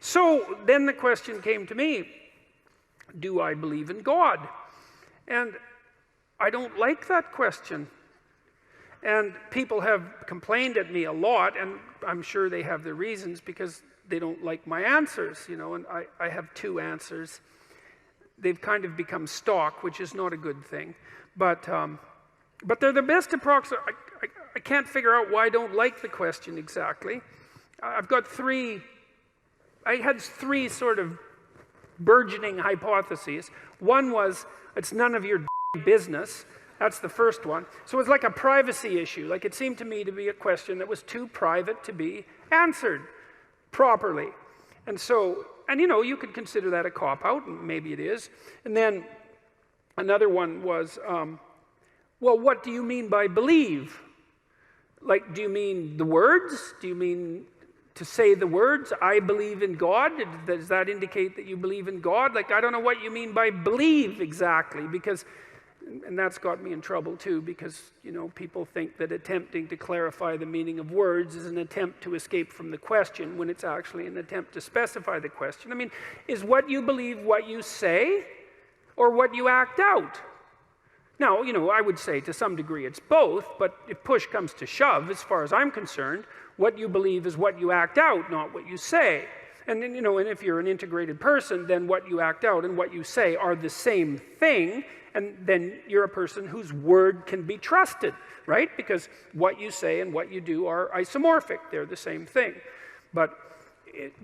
So then the question came to me, do I believe in God? And I don't like that question. And people have complained at me a lot, and I'm sure they have their reasons because they don't like my answers, you know, and I have two answers. They've kind of become stock, which is not a good thing. But they're the best approximate. I can't figure out why I don't like the question exactly. I've got I had three sort of burgeoning hypotheses. One was, it's none of your business. That's the first one. So it's like a privacy issue. Like, it seemed to me to be a question that was too private to be answered properly. And so, and you know, you could consider that a cop-out, and maybe it is. And then another one was, well, what do you mean by believe? Like, do you mean the words? Do you mean to say the words, I believe in God? Does that indicate that you believe in God? Like, I don't know what you mean by believe exactly, because, and that's got me in trouble too, because, you know, people think that attempting to clarify the meaning of words is an attempt to escape from the question when it's actually an attempt to specify the question. I mean, is what you believe what you say or what you act out? Now, you know, I would say to some degree it's both, but if push comes to shove, as far as I'm concerned, what you believe is what you act out, not what you say. And then, you know, and if you're an integrated person, then what you act out and what you say are the same thing, and then you're a person whose word can be trusted, right? Because what you say and what you do are isomorphic. They're the same thing. But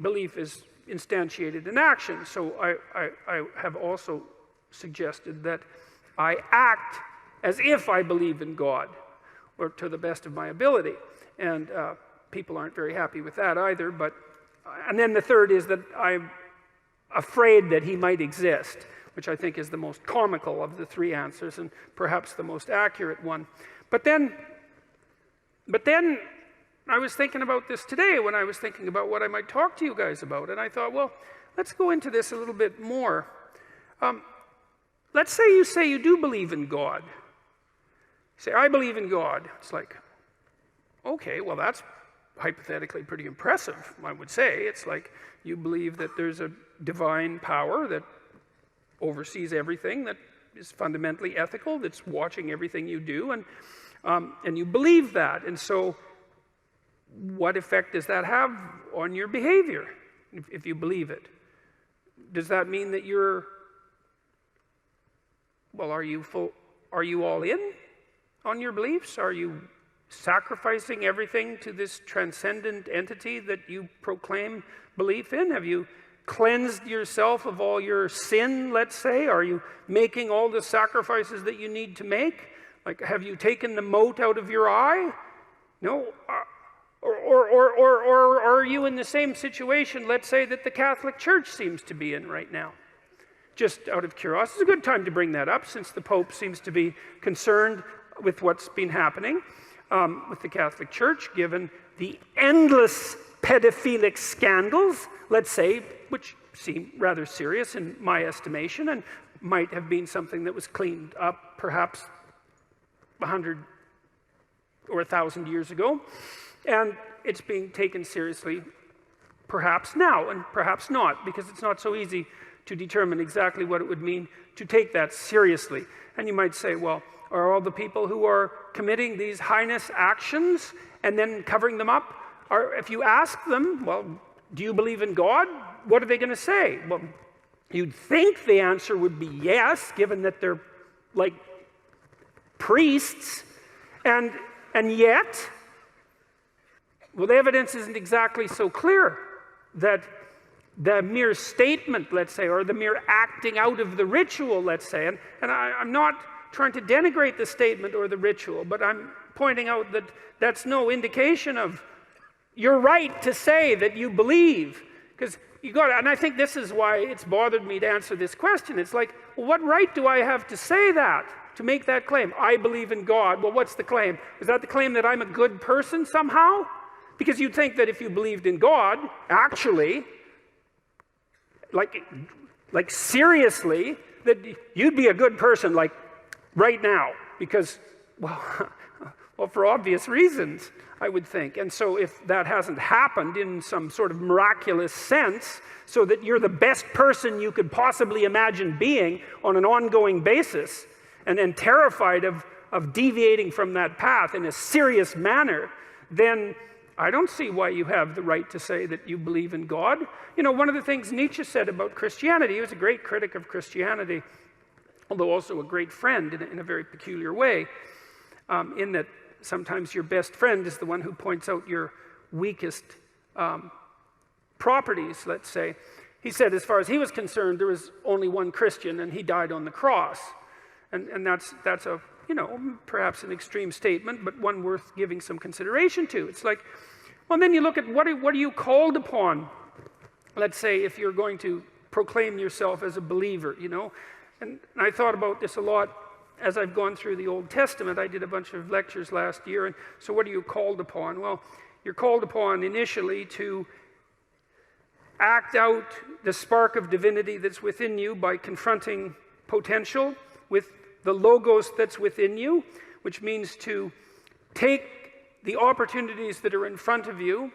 belief is instantiated in action. So I have also suggested that I act as if I believe in God, or to the best of my ability. And people aren't very happy with that either. And then the third is that I'm afraid that he might exist, which I think is the most comical of the three answers and perhaps the most accurate one. But then I was thinking about this today when I was thinking about what I might talk to you guys about. And I thought, well, let's go into this a little bit more. Let's say you do believe in God. Say, I believe in God. It's like, okay, well, that's hypothetically pretty impressive, I would say. It's like you believe that there's a divine power that oversees everything, that is fundamentally ethical, that's watching everything you do, and you believe that. And so what effect does that have on your behavior if you believe it? Does that mean that you're, well, are you all in on your beliefs? Are you sacrificing everything to this transcendent entity that you proclaim belief in? Have you cleansed yourself of all your sin, let's say? Are you making all the sacrifices that you need to make? Like, have you taken the mote out of your eye? No? Or are you in the same situation, let's say, that the Catholic Church seems to be in right now? Just out of curiosity, it's a good time to bring that up, since the Pope seems to be concerned with what's been happening with the Catholic Church, given the endless pedophilic scandals, let's say, which seem rather serious in my estimation, and might have been something that was cleaned up perhaps 100 or 1,000 years ago. And it's being taken seriously perhaps now, and perhaps not, because it's not so easy to determine exactly what it would mean to take that seriously. And you might say, well, are all the people who are committing these heinous actions and then covering them up, if you ask them, well, do you believe in God? What are they going to say? Well, you'd think the answer would be yes, given that they're like priests. And yet, well, the evidence isn't exactly so clear that the mere statement, let's say, or the mere acting out of the ritual, let's say, and I'm not trying to denigrate the statement or the ritual, but I'm pointing out that that's no indication of you're right to say that you believe. Because you got, and I think this is why it's bothered me to answer this question. It's like, well, what right do I have to say that, to make that claim? I believe in God. Well, what's the claim? Is that the claim that I'm a good person somehow? Because you'd think that if you believed in God, actually, like seriously, that you'd be a good person, like right now. Because, well, Well, for obvious reasons, I would think. And so if that hasn't happened in some sort of miraculous sense, so that you're the best person you could possibly imagine being on an ongoing basis, and then terrified of deviating from that path in a serious manner, then I don't see why you have the right to say that you believe in God. You know, one of the things Nietzsche said about Christianity, he was a great critic of Christianity, although also a great friend in a very peculiar way, in that sometimes your best friend is the one who points out your weakest properties, let's say. He said, as far as he was concerned, there was only one Christian, and he died on the cross. And that's a, you know, perhaps an extreme statement, but one worth giving some consideration to. It's like, well, then you look at what are you called upon? Let's say if you're going to proclaim yourself as a believer, you know. And I thought about this a lot as I've gone through the Old Testament. I did a bunch of lectures last year, and so what are you called upon? Well, you're called upon initially to act out the spark of divinity that's within you by confronting potential with the logos that's within you, which means to take the opportunities that are in front of you,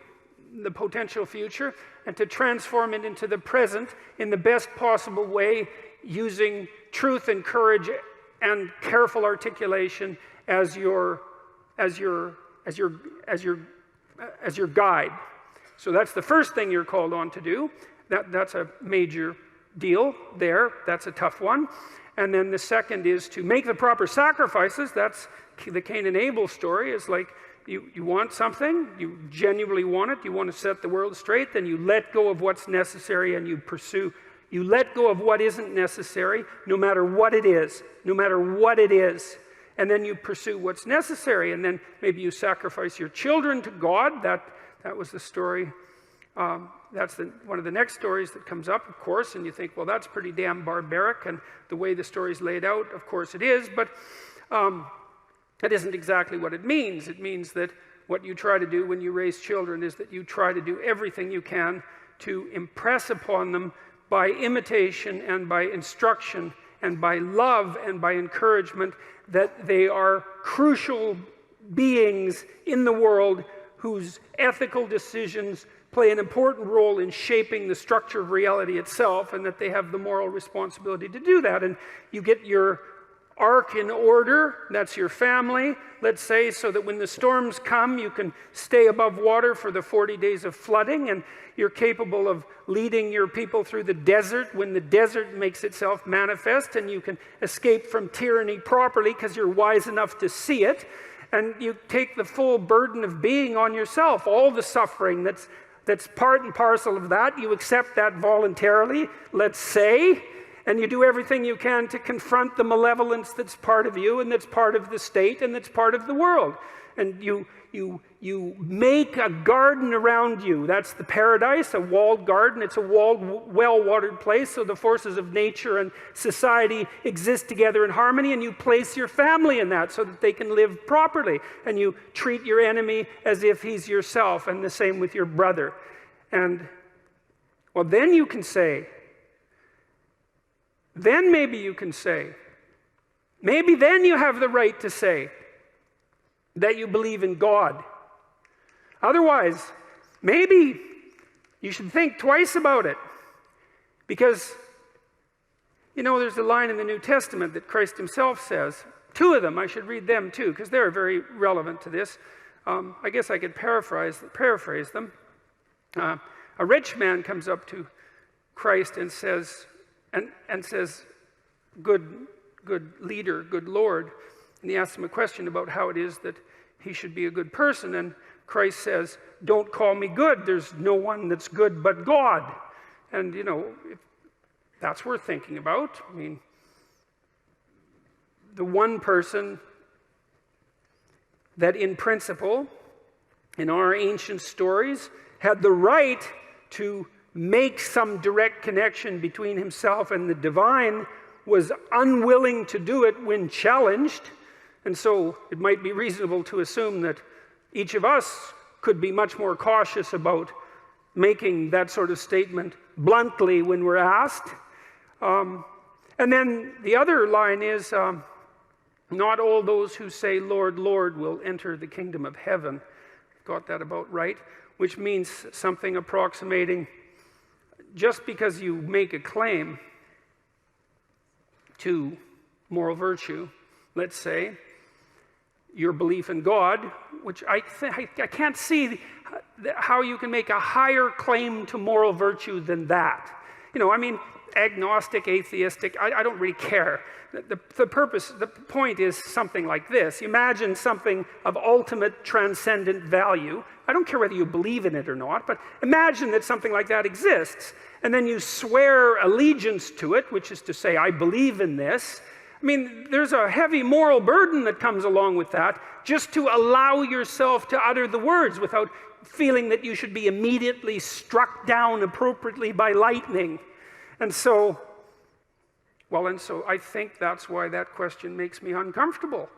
the potential future, and to transform it into the present in the best possible way, using truth and courage and careful articulation as your guide. So that's the first thing you're called on to do. That's a major deal there. That's a tough one. And then the second is to make the proper sacrifices. That's the Cain and Abel story. Is like you want something, you genuinely want it, you want to set the world straight, then you let go of what's necessary and you pursue. You let go of what isn't necessary, no matter what it is, no matter what it is. And then you pursue what's necessary. And then maybe you sacrifice your children to God. That was the story. That's one of the next stories that comes up, of course, and you think, well, that's pretty damn barbaric, and the way the story's laid out, of course it is, but that isn't exactly what it means. It means that what you try to do when you raise children is that you try to do everything you can to impress upon them by imitation and by instruction and by love and by encouragement that they are crucial beings in the world whose ethical decisions play an important role in shaping the structure of reality itself, and that they have the moral responsibility to do that. And you get your ark in order, that's your family, let's say, so that when the storms come, you can stay above water for the 40 days of flooding, and you're capable of leading your people through the desert when the desert makes itself manifest, and you can escape from tyranny properly because you're wise enough to see it, and you take the full burden of being on yourself, all the suffering that's part and parcel of that. You accept that voluntarily, let's say, and you do everything you can to confront the malevolence that's part of you and that's part of the state and that's part of the world. And you make a garden around you. That's the paradise, a walled garden. It's a walled, well-watered place, so the forces of nature and society exist together in harmony, and you place your family in that so that they can live properly. And you treat your enemy as if he's yourself, and the same with your brother. And, well, then you can say, then maybe you can say, maybe then you have the right to say that you believe in God. Otherwise, maybe you should think twice about it. Because, you know, there's a line in the New Testament that Christ himself says. Two of them, I should read them too, because they're very relevant to this. I guess I could paraphrase them. A rich man comes up to Christ and says, good leader, good Lord. And he asks him a question about how it is that he should be a good person. And Christ says, don't call me good. There's no one that's good but God. And, you know, that's worth thinking about. I mean, the one person that in principle, in our ancient stories, had the right to make some direct connection between himself and the divine, was unwilling to do it when challenged. And so it might be reasonable to assume that each of us could be much more cautious about making that sort of statement bluntly when we're asked. And then the other line is, Not all those who say, Lord, Lord, will enter the kingdom of heaven. Got that about right? Which means something approximating, just because you make a claim to moral virtue, let's say, your belief in God, which I can't see how you can make a higher claim to moral virtue than that. You know, I mean, agnostic, atheistic, I don't really care. The point is something like this. Imagine something of ultimate transcendent value. I don't care whether you believe in it or not, but imagine that something like that exists. And then you swear allegiance to it, which is to say, I believe in this. I mean, there's a heavy moral burden that comes along with that, just to allow yourself to utter the words without feeling that you should be immediately struck down appropriately by lightning. And so I think that's why that question makes me uncomfortable.